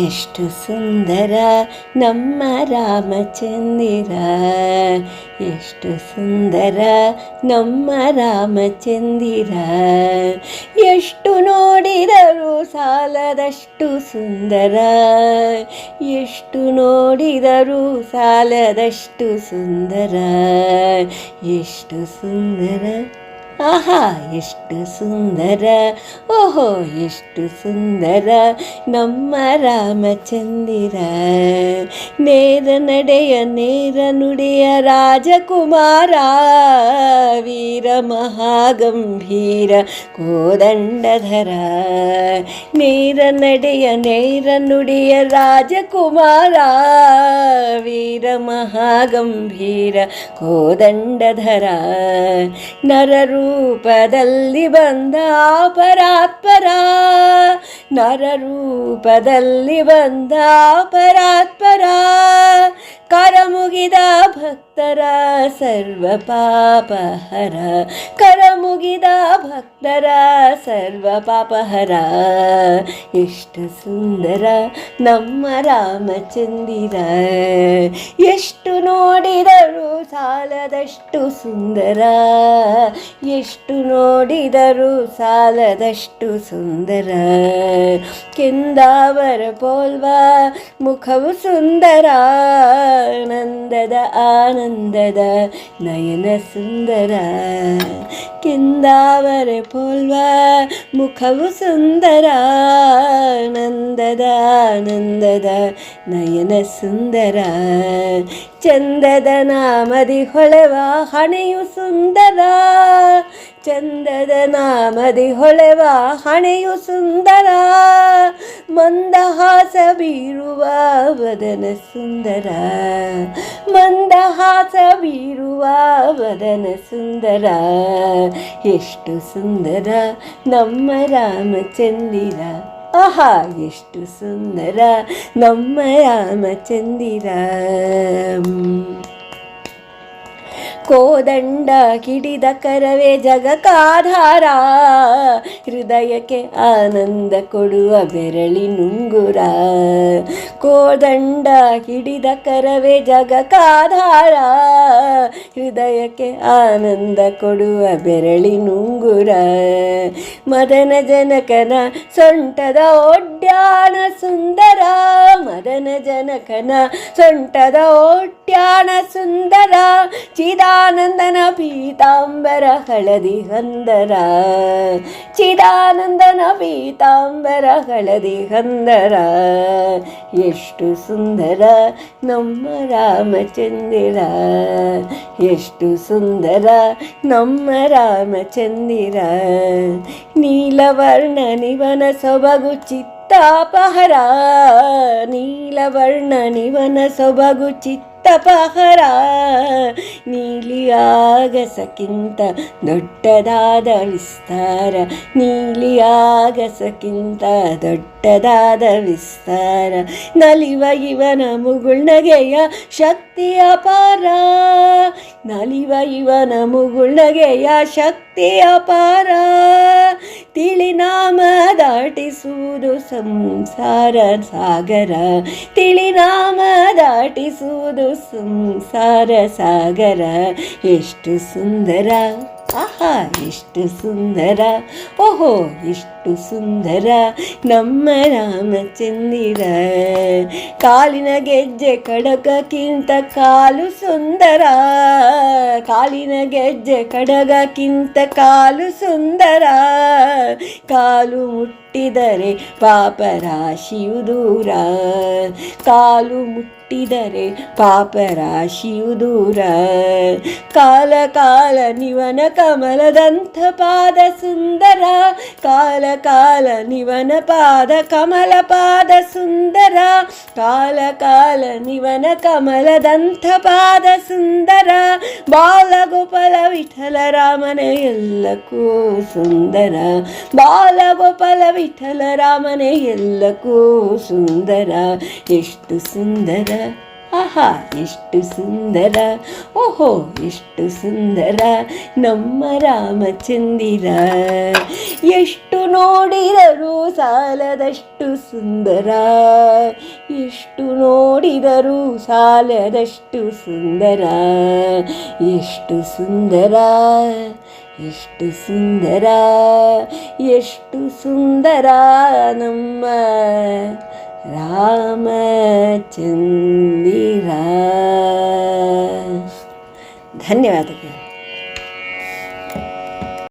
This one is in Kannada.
ಎಷ್ಟು ಸುಂದರ ನಮ್ಮ ರಾಮಚಂದಿರ, ಎಷ್ಟು ಸುಂದರ ನಮ್ಮ ರಾಮಚಂದಿರ. ಎಷ್ಟು ನೋಡಿದರೂ ಸಾಲದಷ್ಟು ಸುಂದರ, ಎಷ್ಟು ನೋಡಿದರೂ ಸಾಲದಷ್ಟು ಸುಂದರ. ಎಷ್ಟು ಸುಂದರ, ಆಹಾ ಎಷ್ಟು ಸುಂದರ, ಓಹೋ ಎಷ್ಟು ಸುಂದರ ನಮ್ಮ ರಾಮಚಂದಿರ. ನೇರ ನಡೆಯ ನೇರ ನುಡಿಯ ರಾಜಕುಮಾರ, ವೀರ ಮಹಾಗಂಭೀರ ಕೋದಂಡಧರ. ನೇರ ನಡೆಯ ನೇರ ನುಡಿಯ ರಾಜಕುಮಾರ, ವೀರ ಮಹಾಗಂಭೀರ ಕೋದಂಡಧರ. ನರರೂಪದಲ್ಲಿ ಬಂದ ಪರಾತ್ಪರ, ನರರೂಪದಲ್ಲಿ ಬಂದ ಪರಾತ್ಪರ. ಕರಮುಗಿದ ಭಕ್ತರ ಸರ್ವ ಪಾಪಹರ, ಕರಮುಗಿದ ಭಕ್ತರ ಸರ್ವ ಪಾಪಹರ. ಎಷ್ಟು ಸುಂದರ ನಮ್ಮ ರಾಮಚಂದಿರ, ಎಷ್ಟು ನೋಡಿದರೂ ಸಾಲದಷ್ಟು ಸುಂದರ, ಎಷ್ಟು ನೋಡಿದರೂ ಸಾಲದಷ್ಟು ಸುಂದರ. ಕೆಂದಾವರ ಪೋಲ್ವ ಮುಖವು ಸುಂದರ, ಆನಂದದ ಆನಂದದ ನಯನ ಸುಂದರ. ಕೆಂದಾವರ ಪೋಲ್ವ ಮುಖವು ಸುಂದರ, ಆನಂದದ ಆನಂದದ ನಯನ ಸುಂದರ. ಚಂದದ ನಾಮದಿ ಹೊಳೆವ ಹಣೆಯು ಸುಂದರ, ಚಂದದ ನಾಮದಿ ಹೊಳೆವ ಹಣೆಯು ಸುಂದರ. ಮಂದಹಾಸ ಬೀರುವ ವದನ ಸುಂದರ, ಮಂದಹಾಸ ಬೀರುವ ವದನ ಸುಂದರ. ಎಷ್ಟು ಸುಂದರ ನಮ್ಮ ರಾಮಚಂದಿರ, ಆಹಾ ಎಷ್ಟು ಸುಂದರ ನಮ್ಮ ರಾಮಚಂದಿರ. ಕೋದಂಡ ಹಿಡಿದ ಕರವೇ ಜಗಕ್ಕಾಧಾರ, ಹೃದಯಕ್ಕೆ ಆನಂದ ಕೊಡುವ ಬೆರಳಿನುಂಗುರ. ಕೋದಂಡ ಹಿಡಿದ ಕರವೇ ಜಗಕ್ಕಾಧಾರ, ಹೃದಯಕ್ಕೆ ಆನಂದ ಕೊಡುವ ಬೆರಳಿನುಂಗುರ. ಮದನ ಜನಕನ ಸೊಂಟದ ಒಡ್ಯಾಣ ಸುಂದರ, ಮದನ ಜನಕನ ಸೊಂಟದ ಒಡ್ಯಾಣ ಸುಂದರ. ಚಿದಾನಂದನ ಪೀತಾಂಬರ ಹಳದಿ ಹಂದರ, ಚಿದಾನಂದನ ಪೀತಾಂಬರ ಹಳದಿ ಹಂದರ. ಎಷ್ಟು ಸುಂದರ ನಮ್ಮ ರಾಮಚಂದಿರ, ಎಷ್ಟು ಸುಂದರ ನಮ್ಮ ರಾಮಚಂದಿರ. ನೀಲವರ್ಣ ನಿವನ ಸೊಬಗು ಚಿತ್ತಾಪಹರ, ನೀಲವರ್ಣ ನಿವನ ಸೊಬಗು ಚಿತ್ತಪಹರ. ನೀಲಿಯಾಗಸಕ್ಕಿಂತ ದೊಡ್ಡದಾದ ವಿಸ್ತಾರ, ನೀಲಿಯಾಗಸಕ್ಕಿಂತ ದೊಡ್ಡದಾದ ವಿಸ್ತಾರ. ನಲಿವ ಇವನ ಮುಗುಳ್ನಗೆಯ ಶಕ್ತಿ ಅಪಾರ, ನಲಿವ ಇವನ ಮುಗುಳ್ನಗೆಯ ಶಕ್ತಿ ಅಪಾರ. ತಿಳಿನಾಮ ದಾಟಿಸುವುದು ಸಂಸಾರ ಸಾಗರ, ತಿಳಿನಾಮ ದಾಟಿಸುವುದು ಸಂಸಾರ ಸಾಗರ. ಎಷ್ಟು ಸುಂದರ, ಆಹಾ ಎಷ್ಟು ಸುಂದರ, ಓಹೋ ಎಷ್ಟು ಸುಂದರ ನಮ್ಮ ರಾಮಚಂದಿರ. ಕಾಲಿನ ಗೆಜ್ಜೆ ಕಡಗಕ್ಕಿಂತ ಕಾಲು ಸುಂದರ, ಕಾಲಿನ ಗೆಜ್ಜೆ ಕಡಗಕ್ಕಿಂತ ಕಾಲು ಸುಂದರ. ಕಾಲು ಮುಟ್ಟಿದರೆ ಪಾಪರಾಶಿಯು ದೂರ, ಕಾಲು ಮುಟ್ಟಿದರೆ ಪಾಪರಾಶಿಯು ದೂರ. ಕಾಲ ಕಾಲ ನಿವನ ಕಮಲದಂಥ ಪಾದ ಸುಂದರ, ಕಾಲ ಕಾಲ ನಿವನ ಪಾದ ಕಮಲ ಪಾದ ಸುಂದರ. ಕಾಲ ಕಾಲ ನಿವನ ಕಮಲದಂಥ ಪಾದ ಸುಂದರ. ಬಾಲಗೋಪಾಲ ವಿಠಲ ರಾಮನೇ ಎಲ್ಲಕ್ಕೂ ಸುಂದರ, ಬಾಲಗೋಪಾಲ ವಿಠಲ ರಾಮನೇ ಎಲ್ಲಕ್ಕೂ ಸುಂದರ. ಎಷ್ಟು ಸುಂದರ, ಆಹಾ ಎಷ್ಟು ಸುಂದರ, ಓಹೋ ಎಷ್ಟು ಸುಂದರ ನಮ್ಮ ರಾಮಚಂದಿರ. ಎಷ್ಟು ನೋಡಿದರೂ ಸಾಲದಷ್ಟು ಸುಂದರ, ಎಷ್ಟು ನೋಡಿದರೂ ಸಾಲದಷ್ಟು ಸುಂದರ. ಎಷ್ಟು ಸುಂದರ, ಎಷ್ಟು ಸುಂದರ, ಎಷ್ಟು ಸುಂದರ ನಮ್ಮ ರಾಮಚಂದಿರ. ಧನ್ಯವಾದಗಳು.